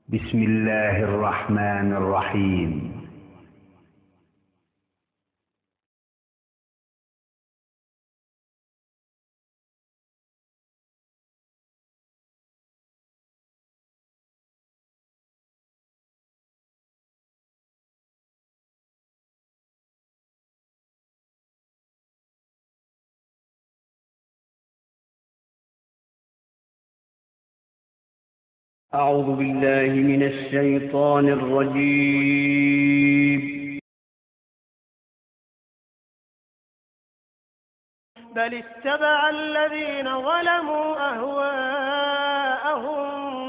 بسم الله الرحمن الرحيم. أعوذ بالله من الشيطان الرجيم. بل اتبع الذين ظلموا أهواءهم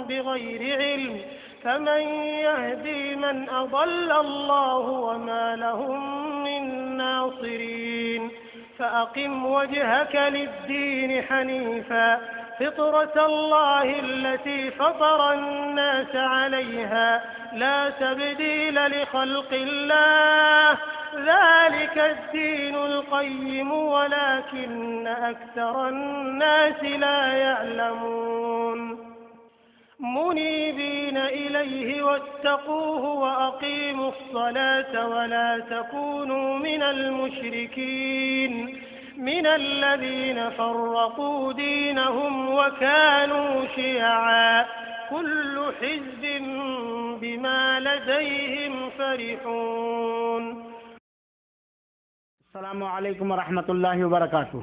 بغير علم فمن يهدي من أضل الله وما لهم من ناصرين. فأقم وجهك للدين حنيفا فطرة الله التي فطر الناس عليها لا تبديل لخلق الله ذلك الدين القيم ولكن أكثر الناس لا يعلمون. منيبين إليه واتقوه وأقيموا الصلاة ولا تكونوا من المشركين من الذين فرقوا دينهم وكانوا شيعا كل حزب بما لديهم فرحون. السلام علیکم ورحمۃ اللہ وبرکاتہ.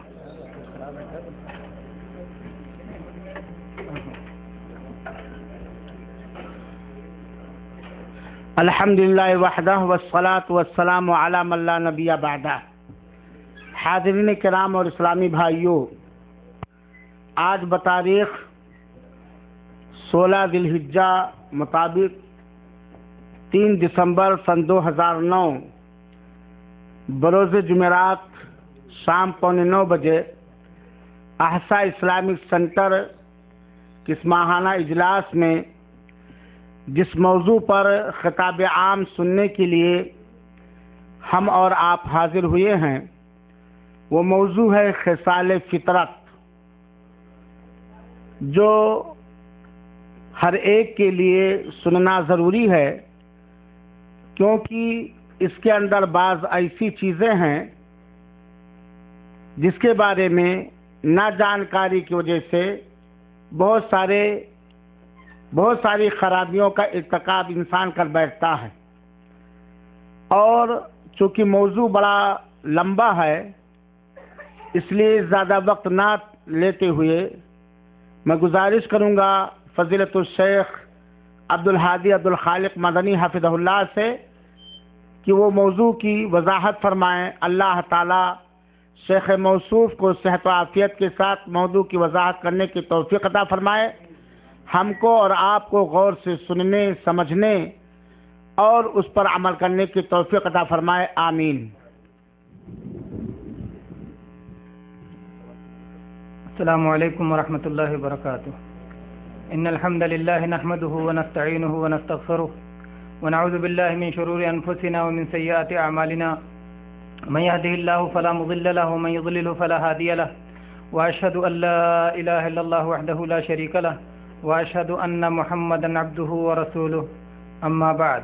الحمدللہ وحدہ والصلاة والسلام علی من لا نبی بعدہ. حاضرین کرام اور اسلامی بھائیوں، آج بتاریخ 16 ذی الحجہ مطابق 3 دسمبر سن 2009 بروز جمعرات شام 8:45 بجے احسا اسلامک سینٹر کے اس ماہانہ اجلاس میں جس موضوع پر خطاب عام سننے کے لیے ہم اور آپ حاضر ہوئے ہیں وہ موضوع ہے خصال فطرت، جو ہر ایک کے لیے سننا ضروری ہے، کیونکہ اس کے اندر بعض ایسی چیزیں ہیں جس کے بارے میں نہ جانکاری کی وجہ سے بہت ساری خرابیوں کا ارتکاب انسان کر بیٹھتا ہے. اور چونکہ موضوع بڑا لمبا ہے اس لیے زیادہ وقت نہ لیتے ہوئے میں گزارش کروں گا فضیلت الشیخ عبدالہادی عبدالخالق مدنی حفظہ اللہ سے کہ وہ موضوع کی وضاحت فرمائیں. اللہ تعالیٰ شیخ موصوف کو صحت و عافیت کے ساتھ موضوع کی وضاحت کرنے کی توفیق عطا فرمائے. ہم کو اور آپ کو غور سے سننے، سمجھنے اور اس پر عمل کرنے کی توفیق عطا فرمائے. آمین. السلام علیکم ورحمۃ اللہ وبرکاتہ. ان الحمد للہ نحمده ونستعینه ونستغفره ونعوذ باللہ من شرور انفسنا ومن سیئات اعمالنا من يهده الله فلا مضل له ومن يضلل فلا هادي له واشهد ان لا اله الا الله وحده لا شريك له واشهد ان محمدا عبده ورسوله. اما بعد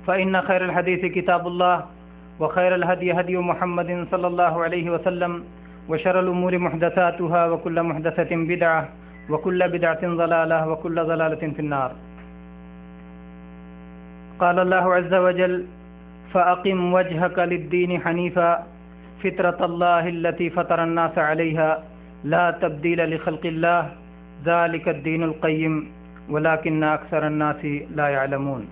فان خير الحديث كتاب الله وخير الهدي هدي محمد صلى الله عليه وسلم وشر الأمور محدثاتها وكل محدثة بدعة وكل بدعة ضلالة وكل ضلالة في النار. قال الله عز وجل: فأقم وجهك للدين حنيفا فطرة الله التي فطر الناس عليها لا تبديل لخلق الله ذلك الدين القيم ولكن أكثر الناس لا يعلمون.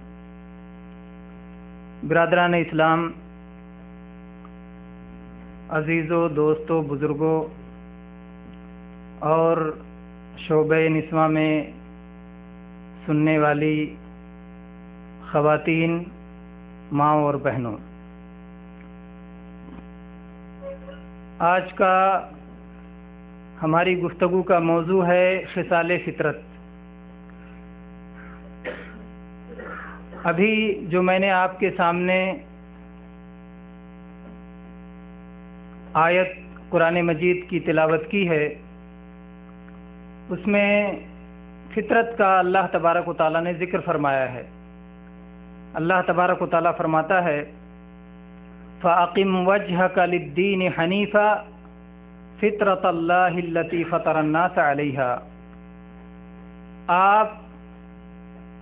برادران اسلام، عزیزوں، دوستوں، بزرگوں اور شعبہ نسواں میں سننے والی خواتین، ماؤں اور بہنوں، آج کا ہماری گفتگو کا موضوع ہے خصال فطرت. ابھی جو میں نے آپ کے سامنے آیت قرآن مجید کی تلاوت کی ہے اس میں فطرت کا اللہ تبارک و تعالیٰ نے ذکر فرمایا ہے۔ اللہ تبارک و تعالیٰ فرماتا ہے فَأَقِمْ وَجْهَكَ لِلدِّينِ حَنِيفًا فِطْرَةَ اللَّهِ الَّتِي فَطَرَ النَّاسَ عَلَيْهَا، آپ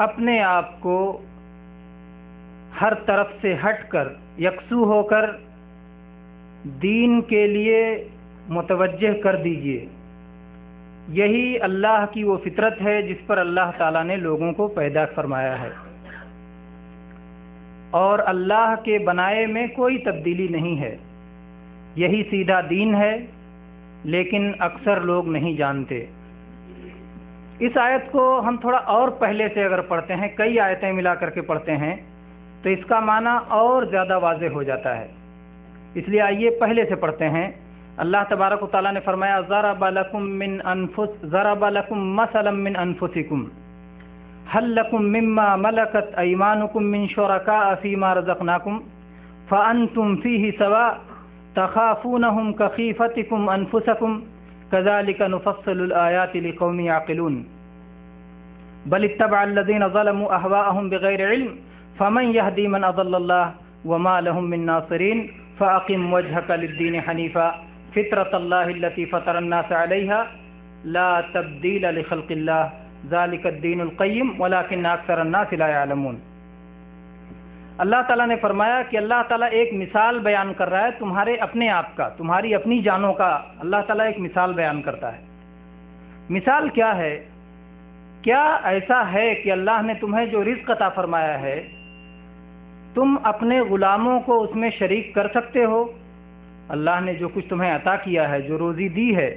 اپنے آپ کو ہر طرف سے ہٹ کر یکسو ہو کر دین کے لیے متوجہ کر دیجئے، یہی اللہ کی وہ فطرت ہے جس پر اللہ تعالیٰ نے لوگوں کو پیدا فرمایا ہے، اور اللہ کے بنائے میں کوئی تبدیلی نہیں ہے، یہی سیدھا دین ہے، لیکن اکثر لوگ نہیں جانتے۔ اس آیت کو ہم تھوڑا اور پہلے سے اگر پڑھتے ہیں، کئی آیتیں ملا کر کے پڑھتے ہیں تو اس کا معنی اور زیادہ واضح ہو جاتا ہے، اس لیے آئیے پہلے سے پڑھتے ہیں۔ اللہ تبارک و تعالیٰ نے فرمایا ضرب لکم مثلا من انفسکم هل لکم مما ملکت ایمانکم من شرکاء فیما رزقناکم فانتم فیہ سواء تخافونہم کخیفتکم انفسکم كذلك نفصل الآيات لقوم يعقلون بل اتبع الذين ظلموا أهواءهم بغير علم فمن يهدي من أضل الله وما لهم من ناصرين فأقم وجهك للدين حنيفا فطرة الله التي فطر الناس عليها لا تبديل لخلق الله ذلك الدين القيم ولكن أكثر الناس لا يعلمون۔ اللہ تعالیٰ نے فرمایا کہ اللہ تعالیٰ ایک مثال بیان کر رہا ہے تمہارے اپنے آپ کا، تمہاری اپنی جانوں کا اللہ تعالیٰ ایک مثال بیان کرتا ہے۔ مثال کیا ہے؟ کیا ایسا ہے کہ اللہ نے تمہیں جو رزق عطا فرمایا ہے تم اپنے غلاموں کو اس میں شریک کر سکتے ہو؟ اللہ نے جو کچھ تمہیں عطا کیا ہے، جو روزی دی ہے،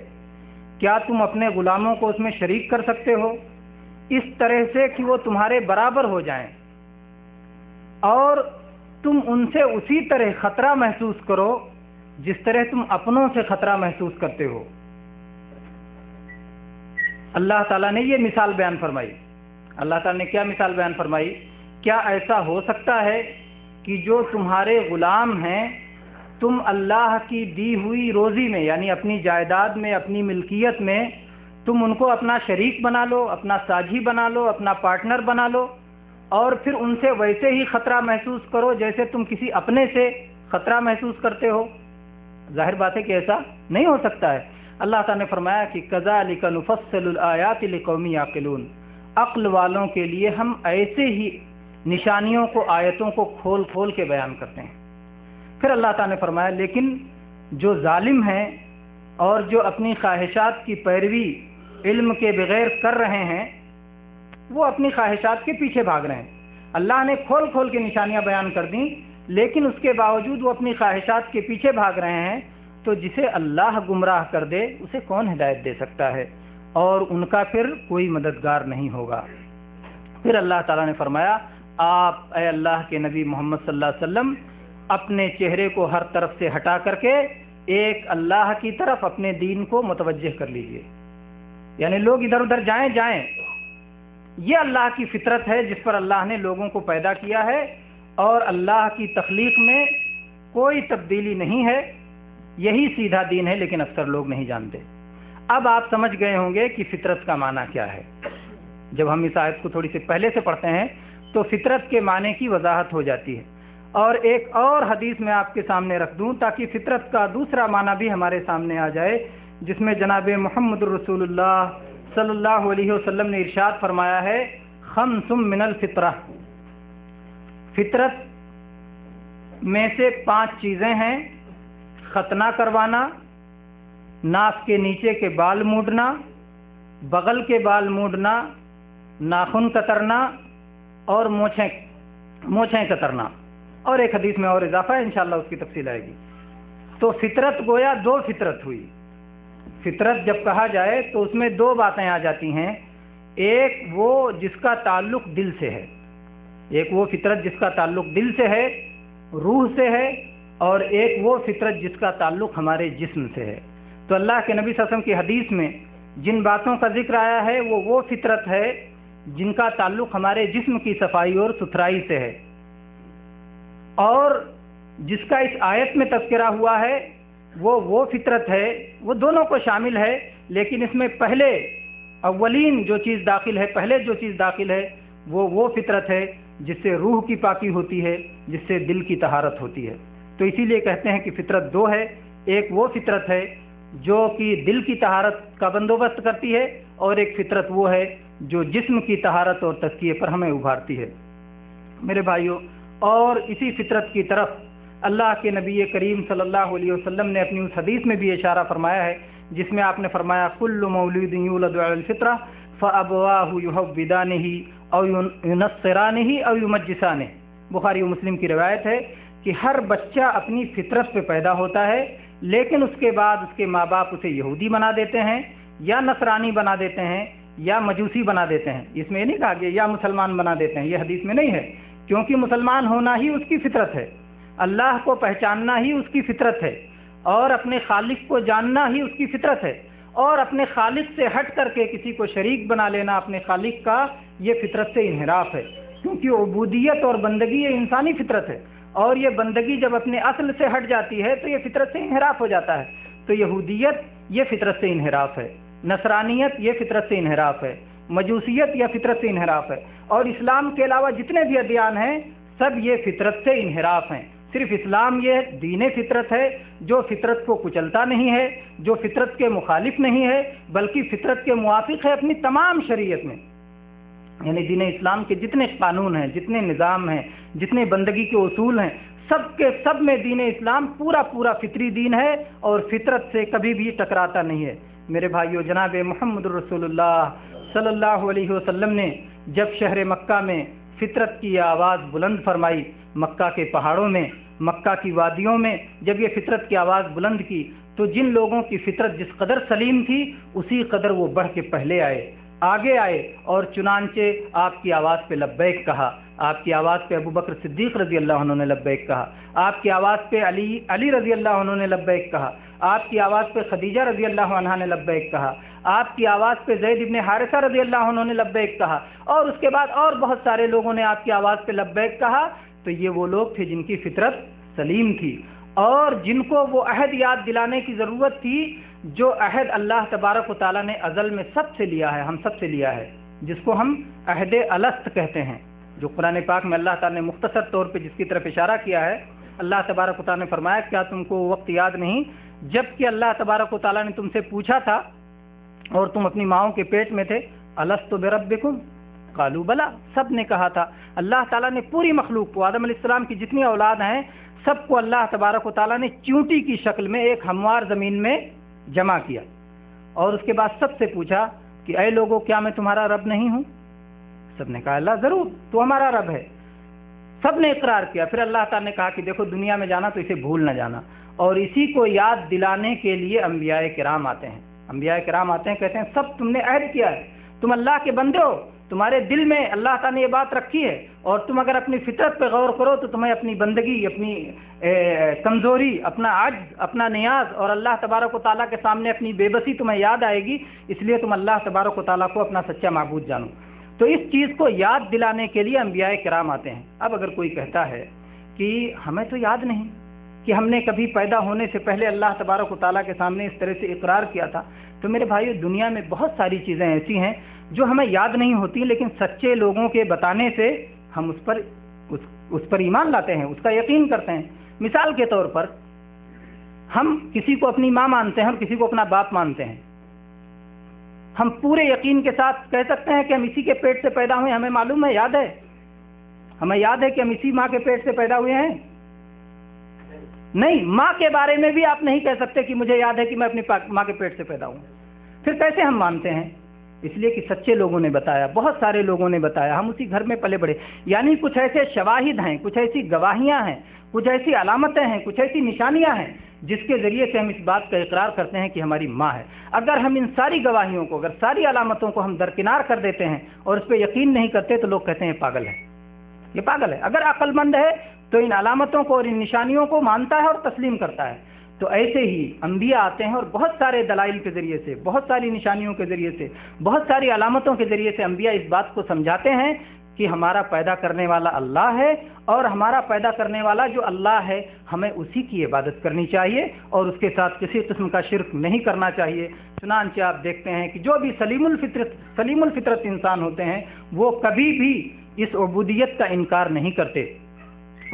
کیا تم اپنے غلاموں کو اس میں شریک کر سکتے ہو اس طرح سے کہ وہ تمہارے برابر ہو جائیں اور تم ان سے اسی طرح خطرہ محسوس کرو جس طرح تم اپنوں سے خطرہ محسوس کرتے ہو؟ اللہ تعالیٰ نے یہ مثال بیان فرمائی۔ اللہ تعالیٰ نے کیا مثال بیان فرمائی؟ کیا ایسا ہو سکتا ہے کہ جو تمہارے غلام ہیں تم اللہ کی دی ہوئی روزی میں، یعنی اپنی جائیداد میں، اپنی ملکیت میں، تم ان کو اپنا شریک بنا لو، اپنا ساجھی بنا لو، اپنا پارٹنر بنا لو اور پھر ان سے ویسے ہی خطرہ محسوس کرو جیسے تم کسی اپنے سے خطرہ محسوس کرتے ہو؟ ظاہر بات ہے کہ ایسا نہیں ہو سکتا ہے۔ اللہ تعالیٰ نے فرمایا کہ کذالک نفصل الآیات لقوم یعقلون، عقل والوں کے لیے ہم ایسے ہی نشانیوں کو، آیتوں کو کھول کھول کے بیان کرتے ہیں۔ پھر اللہ تعالیٰ نے فرمایا لیکن جو ظالم ہیں اور جو اپنی خواہشات کی پیروی علم کے بغیر کر رہے ہیں وہ اپنی خواہشات کے پیچھے بھاگ رہے ہیں۔ اللہ نے کھول کھول کے نشانیاں بیان کر دیں لیکن اس کے باوجود وہ اپنی خواہشات کے پیچھے بھاگ رہے ہیں، تو جسے اللہ گمراہ کر دے اسے کون ہدایت دے سکتا ہے، اور ان کا پھر کوئی مددگار نہیں ہوگا۔ پھر اللہ تعالیٰ نے فرمایا آپ اے اللہ کے نبی محمد صلی اللہ علیہ وسلم اپنے چہرے کو ہر طرف سے ہٹا کر کے ایک اللہ کی طرف اپنے دین کو متوجہ کر لیجئے، یعنی لوگ ادھر ادھر جائیں۔ یہ اللہ کی فطرت ہے جس پر اللہ نے لوگوں کو پیدا کیا ہے، اور اللہ کی تخلیق میں کوئی تبدیلی نہیں ہے، یہی سیدھا دین ہے، لیکن اکثر لوگ نہیں جانتے۔ اب آپ سمجھ گئے ہوں گے کہ فطرت کا معنی کیا ہے۔ جب ہم اس آیت کو تھوڑی سی پہلے سے پڑھتے ہیں تو فطرت کے معنی کی وضاحت ہو جاتی ہے، اور ایک اور حدیث میں آپ کے سامنے رکھ دوں تاکہ فطرت کا دوسرا معنی بھی ہمارے سامنے آ جائے، جس میں جناب محمد الرسول اللہ صلی اللہ علیہ وسلم نے ارشاد فرمایا ہے خمس من الفطرہ، فطرت میں سے 5 چیزیں ہیں: ختنہ کروانا، ناف کے نیچے کے بال موڑنا، بغل کے بال موڑنا، ناخن کترنا اور مونچھیں کترنا، اور ایک حدیث میں اور اضافہ ہے، انشاءاللہ اس کی تفصیل آئے گی۔ تو فطرت گویا 2 فطرت ہوئی۔ فطرت جب کہا جائے تو اس میں 2 باتیں آ جاتی ہیں، ایک وہ جس کا تعلق دل سے ہے، ایک وہ فطرت جس کا تعلق دل سے ہے، روح سے ہے، اور ایک وہ فطرت جس کا تعلق ہمارے جسم سے ہے۔ تو اللہ کے نبی صلی اللہ علیہ وسلم کی حدیث میں جن باتوں کا ذکر آیا ہے وہ فطرت ہے جن کا تعلق ہمارے جسم کی صفائی اور ستھرائی سے ہے، اور جس کا اس آیت میں تذکرہ ہوا ہے وہ فطرت ہے، وہ دونوں کو شامل ہے، لیکن اس میں پہلے اولین جو چیز داخل ہے، پہلے جو چیز داخل ہے وہ فطرت ہے جس سے روح کی پاکی ہوتی ہے، جس سے دل کی طہارت ہوتی ہے۔ تو اسی لیے کہتے ہیں کہ فطرت دو ہے، ایک وہ فطرت ہے جو کہ دل کی طہارت کا بندوبست کرتی ہے، اور ایک فطرت وہ ہے جو جسم کی طہارت اور تزکیے پر ہمیں ابھارتی ہے۔ میرے بھائیوں، اور اسی فطرت کی طرف اللہ کے نبی کریم صلی اللہ علیہ وسلم نے اپنی اس حدیث میں بھی اشارہ فرمایا ہے جس میں آپ نے فرمایا کل مولود یولد علی الفطرہ فابواہ یحودانہ او ینصرانہ او یمجسانہ۔ بخاری و مسلم کی روایت ہے کہ ہر بچہ اپنی فطرت پہ پیدا ہوتا ہے، لیکن اس کے بعد اس کے ماں باپ اسے یہودی بنا دیتے ہیں، یا نصرانی بنا دیتے ہیں، یا مجوسی بنا دیتے ہیں۔ اس میں یہ نہیں کہا گیا یا مسلمان بنا دیتے ہیں، یہ حدیث میں نہیں ہے، کیونکہ مسلمان ہونا ہی اس کی فطرت ہے، اللہ کو پہچاننا ہی اس کی فطرت ہے، اور اپنے خالق کو جاننا ہی اس کی فطرت ہے، اور اپنے خالق سے ہٹ کر کے کسی کو شریک بنا لینا اپنے خالق کا، یہ فطرت سے انحراف ہے، کیونکہ عبودیت اور بندگی یہ انسانی فطرت ہے، اور یہ بندگی جب اپنے اصل سے ہٹ جاتی ہے تو یہ فطرت سے انحراف ہو جاتا ہے۔ تو یہودیت یہ فطرت سے انحراف ہے، نصرانیت یہ فطرت سے انحراف ہے، مجوسیت یہ فطرت سے انحراف ہے، اور اسلام کے علاوہ جتنے بھی ادیان ہیں سب یہ فطرت سے انحراف ہیں۔ صرف اسلام یہ دین فطرت ہے جو فطرت کو کچلتا نہیں ہے، جو فطرت کے مخالف نہیں ہے، بلکہ فطرت کے موافق ہے اپنی تمام شریعت میں۔ یعنی دین اسلام کے جتنے قانون ہیں، جتنے نظام ہیں، جتنے بندگی کے اصول ہیں، سب کے سب میں دین اسلام پورا فطری دین ہے، اور فطرت سے کبھی بھی ٹکراتا نہیں ہے۔ میرے بھائیو، جناب محمد رسول اللہ صلی اللہ علیہ وسلم نے جب شہر مکہ میں فطرت کی آواز بلند فرمائی، مکہ کے پہاڑوں میں، مکہ کی وادیوں میں جب یہ فطرت کی آواز بلند کی، تو جن لوگوں کی فطرت جس قدر سلیم تھی اسی قدر وہ بڑھ کے پہلے آئے، آگے آئے، اور چنانچہ آپ کی آواز پہ لبیک کہا۔ آپ کی آواز پہ ابو بکر صدیق رضی اللہ عنہ نے لبیک کہا، آپ کی آواز پہ علی رضی اللہ عنہ نے لبیک کہا، آپ کی آواز پہ خدیجہ رضی اللہ عنہا نے لبیک کہا، آپ کی آواز پہ زید ابن حارثہ رضی اللہ عنہ نے لبیک کہا، اور اس کے بعد اور بہت سارے لوگوں نے آپ کی آواز پہ لبیک کہا۔ تو یہ وہ لوگ تھے جن کی فطرت سلیم تھی، اور جن کو وہ عہد یاد دلانے کی ضرورت تھی جو عہد اللہ تبارک و تعالیٰ نے ازل میں سب سے لیا ہے، ہم سب سے لیا ہے، جس کو ہم عہد الست کہتے ہیں، جو قرآن پاک میں اللہ تعالیٰ نے مختصر طور پہ جس کی طرف اشارہ کیا ہے۔ اللہ تبارک و تعالیٰ نے فرمایا کیا تم کو وقت یاد نہیں جب کہ اللہ تبارک و تعالیٰ نے تم سے پوچھا تھا اور تم اپنی ماؤں کے پیٹ میں تھے، الست بربکم قالوا بلا، سب نے کہا تھا۔ اللہ تعالیٰ نے پوری مخلوق کو، آدم علیہ السلام کی جتنی اولاد ہیں سب کو اللہ تبارک و تعالیٰ نے چونٹی کی شکل میں ایک ہموار زمین میں جمع کیا، اور اس کے بعد سب سے پوچھا کہ اے لوگوں کیا میں تمہارا رب نہیں ہوں؟ سب نے کہا اللہ ضرور تو ہمارا رب ہے، سب نے اقرار کیا۔ پھر اللہ تعالیٰ نے کہا کہ دیکھو دنیا میں جانا تو اسے بھول نہ جانا، اور اسی کو یاد دلانے کے لیے انبیاء کرام آتے ہیں۔ انبیاء کرام آتے ہیں، کہتے ہیں سب تم نے عہد کیا ہے، تم اللہ کے بندے ہو، تمہارے دل میں اللہ تعالیٰ نے یہ بات رکھی ہے، اور تم اگر اپنی فطرت پہ غور کرو تو تمہیں اپنی بندگی، اپنی کمزوری، اپنا عجز، اپنا نیاز، اور اللہ تبارک و تعالیٰ کے سامنے اپنی بے بسی تمہیں یاد آئے گی، اس لیے تم اللہ تبارک و تعالیٰ کو اپنا سچا معبود جانو۔ تو اس چیز کو یاد دلانے کے لیے انبیاء کرام آتے ہیں۔ اب اگر کوئی کہتا ہے کہ ہمیں تو یاد نہیں کہ ہم نے کبھی پیدا ہونے سے پہلے اللہ تبارک و تعالیٰ کے سامنے اس طرح سے اقرار کیا تھا، تو میرے بھائیو دنیا میں بہت ساری چیزیں ایسی ہیں جو ہمیں یاد نہیں ہوتی، لیکن سچے لوگوں کے بتانے سے ہم اس پر ایمان لاتے ہیں، اس کا یقین کرتے ہیں۔ مثال کے طور پر ہم کسی کو اپنی ماں مانتے ہیں اور کسی کو اپنا باپ مانتے ہیں، ہم پورے یقین کے ساتھ کہہ سکتے ہیں کہ ہم اسی کے پیٹ سے پیدا ہوئے، ہمیں معلوم ہے، یاد ہے، ہمیں یاد ہے کہ ہم اسی ماں کے پیٹ سے پیدا ہوئے ہیں؟ نہیں، ماں کے بارے میں بھی آپ نہیں کہہ سکتے کہ مجھے یاد ہے کہ میں اپنی ماں کے پیٹ سے پیدا ہوں۔ پھر کیسے ہم مانتے ہیں؟ اس لیے کہ سچے لوگوں نے بتایا، بہت سارے لوگوں نے بتایا، ہم اسی گھر میں پلے بڑھے، یعنی کچھ ایسے شواہد ہیں، کچھ ایسی گواہیاں ہیں، کچھ ایسی علامتیں ہیں، کچھ ایسی نشانیاں ہیں جس کے ذریعے سے ہم اس بات کا اقرار کرتے ہیں کہ ہماری ماں ہے۔ اگر ہم ان ساری گواہیوں کو، اگر ساری علامتوں کو ہم درکنار کر دیتے ہیں اور اس پہ یقین نہیں کرتے تو لوگ کہتے ہیں پاگل ہے، یہ پاگل ہے۔ اگر عقل مند ہے تو ان علامتوں کو اور ان نشانیوں کو مانتا ہے اور تسلیم کرتا ہے۔ تو ایسے ہی انبیاء آتے ہیں اور بہت سارے دلائل کے ذریعے سے، بہت ساری نشانیوں کے ذریعے سے، بہت ساری علامتوں کے ذریعے سے انبیاء اس بات کو سمجھاتے ہیں کہ ہمارا پیدا کرنے والا اللہ ہے اور ہمارا پیدا کرنے والا جو اللہ ہے ہمیں اسی کی عبادت کرنی چاہیے اور اس کے ساتھ کسی قسم کا شرک نہیں کرنا چاہیے۔ چنانچہ آپ دیکھتے ہیں کہ جو بھی سلیم الفطرت انسان ہوتے ہیں وہ کبھی بھی اس عبودیت کا انکار نہیں کرتے،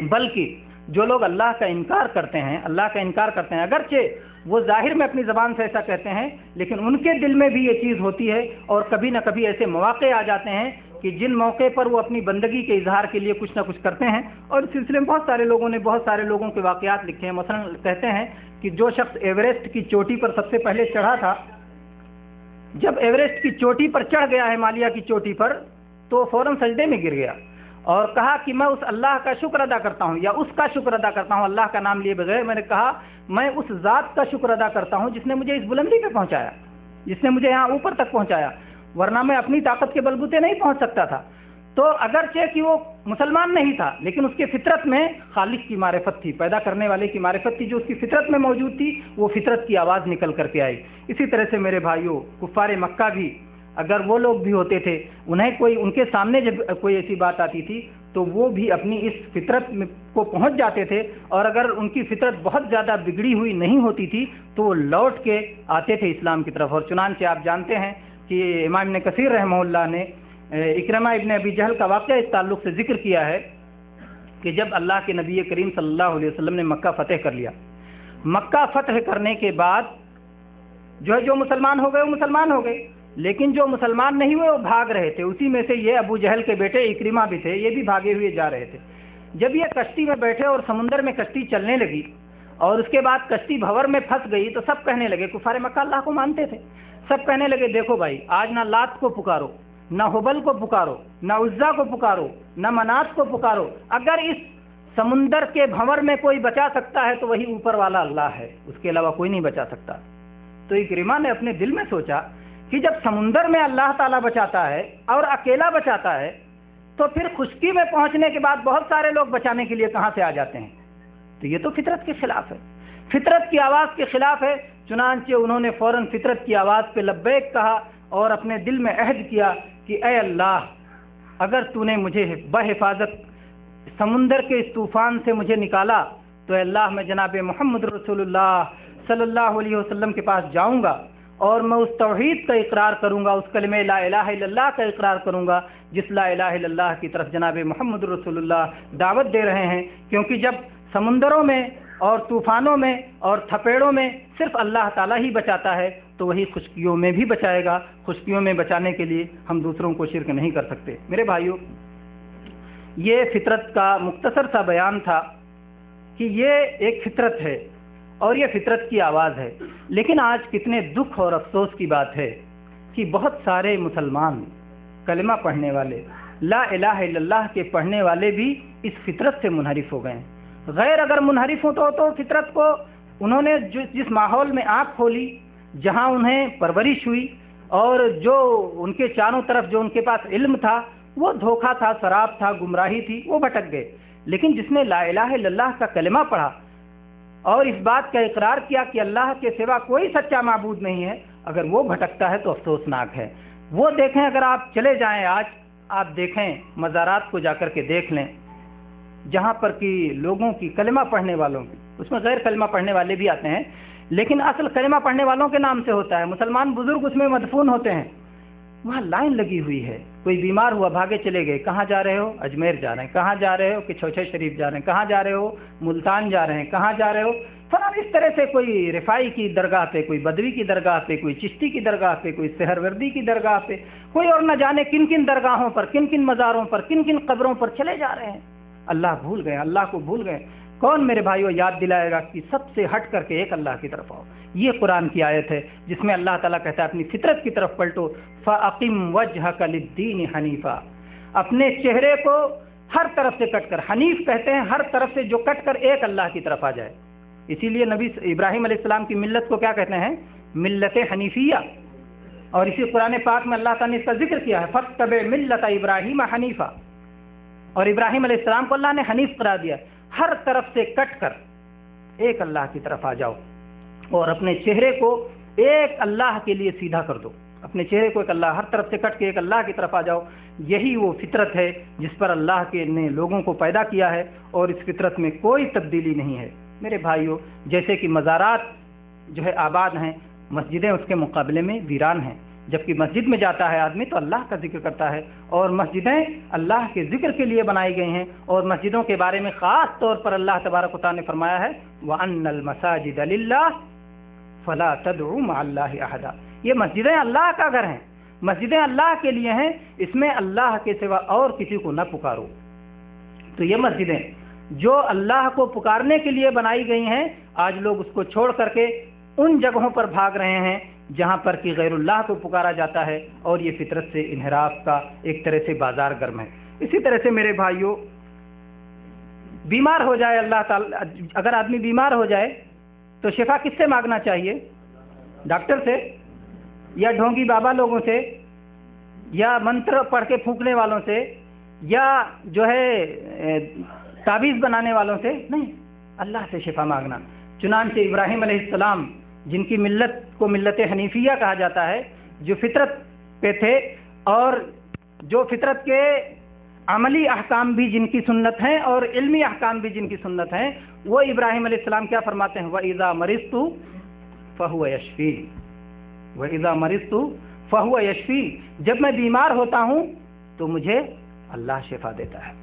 بلکہ جو لوگ اللہ کا انکار کرتے ہیں اگرچہ وہ ظاہر میں اپنی زبان سے ایسا کہتے ہیں لیکن ان کے دل میں بھی یہ چیز ہوتی ہے، اور کبھی نہ کبھی ایسے مواقع آ جاتے ہیں کہ جن موقع پر وہ اپنی بندگی کے اظہار کے لیے کچھ نہ کچھ کرتے ہیں، اور اس سلسلے میں بہت سارے لوگوں کے واقعات لکھے ہیں۔ مثلا کہتے ہیں کہ جو شخص ایوریسٹ کی چوٹی پر سب سے پہلے چڑھا تھا، جب ایوریسٹ کی چوٹی پر چڑھ گیا ہمالیہ کی چوٹی پر تو فوراً سجدے میں گر گیا اور کہا کہ میں اس اللہ کا شکر ادا کرتا ہوں یا اس کا شکر ادا کرتا ہوں، اللہ کا نام لیے بغیر میں نے کہا میں اس ذات کا شکر ادا کرتا ہوں جس نے مجھے اس بلندی پہ پہنچایا، جس نے مجھے یہاں اوپر تک پہنچایا، ورنہ میں اپنی طاقت کے بلبوتے نہیں پہنچ سکتا تھا۔ تو اگرچہ کہ وہ مسلمان نہیں تھا لیکن اس کے فطرت میں خالق کی معرفت تھی، پیدا کرنے والے کی معرفت تھی، جو اس کی فطرت میں موجود تھی، وہ فطرت کی آواز نکل کر کے آئی۔ اسی طرح سے میرے بھائیوں، کفار مکہ بھی اگر وہ لوگ بھی ہوتے تھے، ان کے سامنے جب کوئی ایسی بات آتی تھی تو وہ بھی اپنی اس فطرت کو پہنچ جاتے تھے، اور اگر ان کی فطرت بہت زیادہ بگڑی ہوئی نہیں ہوتی تھی تو وہ لوٹ کے آتے تھے اسلام کی طرف۔ اور چنانچہ آپ جانتے ہیں کہ امام ابن کثیر رحمہ اللہ نے اکرمہ ابن ابی جہل کا واقعہ اس تعلق سے ذکر کیا ہے کہ جب اللہ کے نبی کریم صلی اللہ علیہ وسلم نے مکہ فتح کر لیا، مکہ فتح کرنے کے بعد جو مسلمان ہو گئے وہ مسلمان ہو گئے، لیکن جو مسلمان نہیں ہوئے وہ بھاگ رہے تھے۔ اسی میں سے یہ ابو جہل کے بیٹے اکرمہ بھی تھے، یہ بھی بھاگے ہوئے جا رہے تھے۔ جب یہ کشتی میں بیٹھے اور سمندر میں کشتی چلنے لگی اور اس کے بعد کشتی بھور میں پھنس گئی تو سب کہنے لگے، کفار مکہ اللہ کو مانتے تھے، سب کہنے لگے دیکھو بھائی آج نہ لات کو پکارو، نہ حبل کو پکارو، نہ عزا کو پکارو، نہ منات کو پکارو، اگر اس سمندر کے بھنور میں کوئی بچا سکتا ہے تو وہی اوپر والا اللہ ہے، اس کے علاوہ کوئی نہیں بچا سکتا۔ تو اکرمہ نے اپنے دل میں سوچا کہ جب سمندر میں اللہ تعالیٰ بچاتا ہے اور اکیلا بچاتا ہے تو پھر خشکی میں پہنچنے کے بعد بہت سارے لوگ بچانے کے لیے کہاں سے آ جاتے ہیں؟ تو یہ تو فطرت کے خلاف ہے، فطرت کی آواز کے خلاف ہے۔ چنانچہ انہوں نے فوراً فطرت کی آواز پہ لبیک کہا اور اپنے دل میں عہد کیا کہ اے اللہ اگر تو نے مجھے بحفاظت سمندر کے اس طوفان سے مجھے نکالا تو اے اللہ میں جناب محمد رسول اللہ صلی اللہ علیہ وسلم کے پاس جاؤں گا اور میں اس توحید کا اقرار کروں گا، اس کلمہ لا الہ الا اللہ کا اقرار کروں گا جس لا الہ الا اللہ کی طرف جناب محمد رسول اللہ دعوت دے رہے ہیں، کیونکہ جب سمندروں میں اور طوفانوں میں اور تھپیڑوں میں صرف اللہ تعالیٰ ہی بچاتا ہے تو وہی خشکیوں میں بھی بچائے گا۔ خشکیوں میں بچانے کے لیے ہم دوسروں کو شرک نہیں کر سکتے۔ میرے بھائیوں، یہ فطرت کا مختصر سا بیان تھا کہ یہ ایک فطرت ہے اور یہ فطرت کی آواز ہے، لیکن آج کتنے دکھ اور افسوس کی بات ہے کہ بہت سارے مسلمان کلمہ پڑھنے والے، لا الہ الا اللہ کے پڑھنے والے بھی اس فطرت سے منحرف ہو گئے ہیں۔ غیر اگر منحرف ہو تو فطرت کو انہوں نے جس ماحول میں آنکھ کھولی، جہاں انہیں پرورش ہوئی اور جو ان کے چاروں طرف جو ان کے پاس علم تھا وہ دھوکہ تھا، شراب تھا، گمراہی تھی، وہ بھٹک گئے۔ لیکن جس نے لا الہ الا اللہ کا کلمہ پڑھا اور اس بات کا اقرار کیا کہ اللہ کے سوا کوئی سچا معبود نہیں ہے، اگر وہ بھٹکتا ہے تو افسوسناک ہے۔ وہ دیکھیں، اگر آپ چلے جائیں آج آپ دیکھیں مزارات کو جا کر کے دیکھ لیں، جہاں پر کہ لوگوں کی کلمہ پڑھنے والوں کی، اس میں غیر کلمہ پڑھنے والے بھی آتے ہیں لیکن اصل کلمہ پڑھنے والوں کے نام سے ہوتا ہے، مسلمان بزرگ اس میں مدفون ہوتے ہیں، وہاں لائن لگی ہوئی ہے۔ کوئی بیمار ہوا، بھاگے چلے گئے، کہاں جا رہے ہو؟ اجمیر جا رہے ہیں۔ کہاں جا رہے ہو؟ کہ چھوچھے شریف جا رہے ہیں۔ کہاں جا رہے ہو؟ ملتان جا رہے ہیں۔ کہاں جا رہے ہو؟ فلاں۔ اس طرح سے کوئی رفاعی کی درگاہ پہ، کوئی بدوی کی درگاہ پہ، کوئی چشتی کی درگاہ پہ، کوئی سہروردی کی درگاہ پہ، کوئی اور نہ جانے کن کن درگاہوں پر، کن کن مزاروں پر، کن کن قبروں پر چلے جا رہے ہیں۔ اللہ بھول گئے، اللہ کو بھول گئے۔ کون میرے بھائیو یاد دلائے گا کہ سب سے ہٹ کر کے ایک اللہ کی طرف آؤ؟ یہ قرآن کی آیت ہے جس میں اللہ تعالیٰ کہتا ہے اپنی فطرت کی طرف پلٹو، فَأَقِمْ وَجْهَكَ لِلدِّينِ حَنِيفًا، اپنے چہرے کو ہر طرف سے کٹ کر، حنیف کہتے ہیں ہر طرف سے جو کٹ کر ایک اللہ کی طرف آ جائے۔ اسی لیے نبی ابراہیم علیہ السلام کی ملت کو کیا کہتے ہیں؟ ملت حنیفیہ۔ اور اسی قرآن پاک میں اللہ تعالیٰ نے اس کا ذکر کیا ہے، فَاتَّبِعْ مِلَّةَ إِبْرَاهِيمَ حَنِيفًا، اور ابراہیم علیہ السلام کو اللہ نے حنیف قرار دیا۔ ہر طرف سے کٹ کر ایک اللہ کی طرف آ جاؤ اور اپنے چہرے کو ایک اللہ کے لیے سیدھا کر دو، اپنے چہرے کو ایک اللہ، ہر طرف سے کٹ کے ایک اللہ کی طرف آ جاؤ۔ یہی وہ فطرت ہے جس پر اللہ کے نے لوگوں کو پیدا کیا ہے، اور اس فطرت میں کوئی تبدیلی نہیں ہے۔ میرے بھائیوں، جیسے کہ مزارات جو ہے آباد ہیں، مسجدیں اس کے مقابلے میں ویران ہیں۔ جبکہ مسجد میں جاتا ہے آدمی تو اللہ کا ذکر کرتا ہے، اور مسجدیں اللہ کے ذکر کے لیے بنائی گئی ہیں، اور مسجدوں کے بارے میں خاص طور پر اللہ تبارک و تعالیٰ نے فرمایا ہے وَأَنَّ الْمَسَاجِدَ لِلَّهِ فَلَا تَدْعُوا مَعَ اللَّهِ أَحَدًا۔ یہ مسجدیں اللہ کا گھر ہیں، مسجدیں اللہ کے لیے ہیں، اس میں اللہ کے سوا اور کسی کو نہ پکارو۔ تو یہ مسجدیں جو اللہ کو پکارنے کے لیے بنائی گئی ہیں، آج لوگ اس کو چھوڑ کر کے ان جگہوں پر بھاگ رہے ہیں جہاں پر کہ غیر اللہ کو پکارا جاتا ہے، اور یہ فطرت سے انحراف کا ایک طرح سے بازار گرم ہے۔ اسی طرح سے میرے بھائیوں، بیمار ہو جائے اللہ تعالیٰ، اگر آدمی بیمار ہو جائے تو شفا کس سے مانگنا چاہیے؟ ڈاکٹر سے، یا ڈھونگی بابا لوگوں سے، یا منتر پڑھ کے پھونکنے والوں سے، یا جو ہے تعویذ بنانے والوں سے؟ نہیں، اللہ سے شفا مانگنا۔ چنانچہ ابراہیم علیہ السلام، جن کی ملت کو ملت حنیفیہ کہا جاتا ہے، جو فطرت پہ تھے اور جو فطرت کے عملی احکام بھی جن کی سنت ہیں اور علمی احکام بھی جن کی سنت ہیں، وہ ابراہیم علیہ السلام کیا فرماتے ہیں؟ وَإِذَا مَرِضْتُ فَهُوَ يَشْفِينِ وَإِذَا مَرِضْتُ فَهُوَ يَشْفِينِ، جب میں بیمار ہوتا ہوں تو مجھے اللہ شفا دیتا ہے۔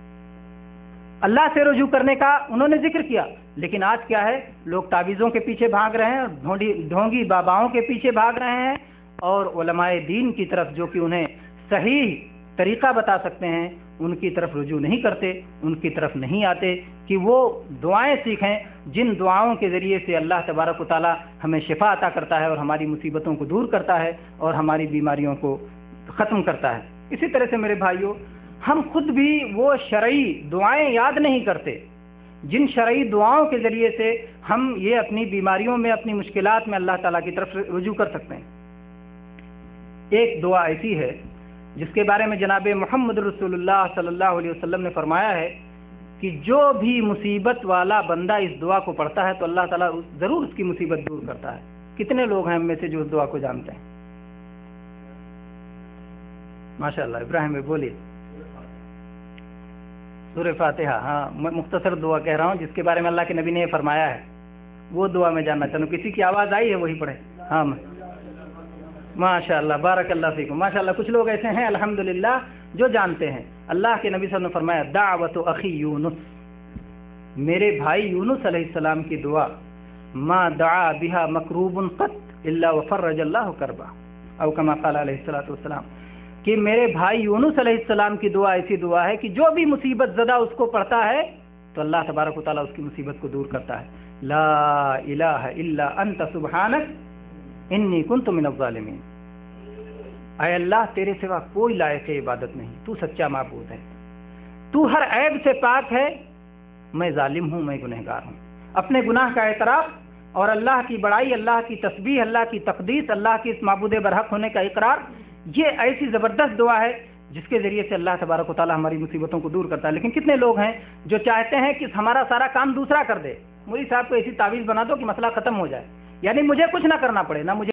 اللہ سے رجوع کرنے کا انہوں نے ذکر کیا، لیکن آج کیا ہے؟ لوگ تعویذوں کے پیچھے بھاگ رہے ہیں، ڈھونگی باباؤں کے پیچھے بھاگ رہے ہیں، اور علماء دین کی طرف جو کہ انہیں صحیح طریقہ بتا سکتے ہیں ان کی طرف رجوع نہیں کرتے، ان کی طرف نہیں آتے کہ وہ دعائیں سیکھیں جن دعاؤں کے ذریعے سے اللہ تبارک و تعالی ہمیں شفا عطا کرتا ہے، اور ہماری مصیبتوں کو دور کرتا ہے، اور ہماری بیماریوں کو ختم کرتا ہے۔ اسی طرح سے میرے بھائیوں، ہم خود بھی وہ شرعی دعائیں یاد نہیں کرتے جن شرعی دعاؤں کے ذریعے سے ہم یہ اپنی بیماریوں میں، اپنی مشکلات میں اللہ تعالیٰ کی طرف رجوع کر سکتے ہیں۔ ایک دعا ایسی ہے جس کے بارے میں جناب محمد رسول اللہ صلی اللہ علیہ وسلم نے فرمایا ہے کہ جو بھی مصیبت والا بندہ اس دعا کو پڑھتا ہے تو اللہ تعالیٰ ضرور اس کی مصیبت دور کرتا ہے۔ کتنے لوگ ہیں ہم میں سے جو اس دعا کو جانتے ہیں؟ ماشاءاللہ، ابراہیم بھائی بولیے۔ سورہ فاتحہ، ہاں میں مختصر دعا کہہ رہا ہوں جس کے بارے میں اللہ کے نبی نے یہ فرمایا ہے، وہ دعا میں جاننا چاہتا ہوں۔ کسی کی آواز آئی ہے وہی پڑھے؟ ہاں ماشاء اللہ، بارک اللہ فیکم۔ ماشاء اللہ، کچھ لوگ ایسے ہیں الحمدللہ جو جانتے ہیں۔ اللہ کے نبی صلی اللہ علیہ وسلم نے فرمایا دعوت اخی یونس، میرے بھائی یونس علیہ السلام کی دعا، ما دعا بها مکروب قط الا وفرج اللہ کربا، او کما قال علیہ الصلوۃ والسلام، کہ میرے بھائی یونس علیہ السلام کی دعا ایسی دعا ہے کہ جو بھی مصیبت زدہ اس کو پڑھتا ہے تو اللہ تبارک و تعالیٰ اس کی مصیبت کو دور کرتا ہے۔ لا الہ الا انت سبحانک انی کنت من الظالمین، اے اللہ تیرے سوا کوئی لائق عبادت نہیں، تو سچا معبود ہے، تو ہر عیب سے پاک ہے، میں ظالم ہوں، میں گنہگار ہوں۔ اپنے گناہ کا اعتراف اور اللہ کی بڑائی، اللہ کی تسبیح، اللہ کی تقدیس، اللہ کی اس معبود برحق ہونے کا اقرار، یہ ایسی زبردست دعا ہے جس کے ذریعے سے اللہ تبارک و تعالیٰ ہماری مصیبتوں کو دور کرتا ہے۔ لیکن کتنے لوگ ہیں جو چاہتے ہیں کہ ہمارا سارا کام دوسرا کر دے، مولوی صاحب کو ایسی تعویذ بنا دو کہ مسئلہ ختم ہو جائے، یعنی مجھے کچھ نہ کرنا پڑے، نہ مجھے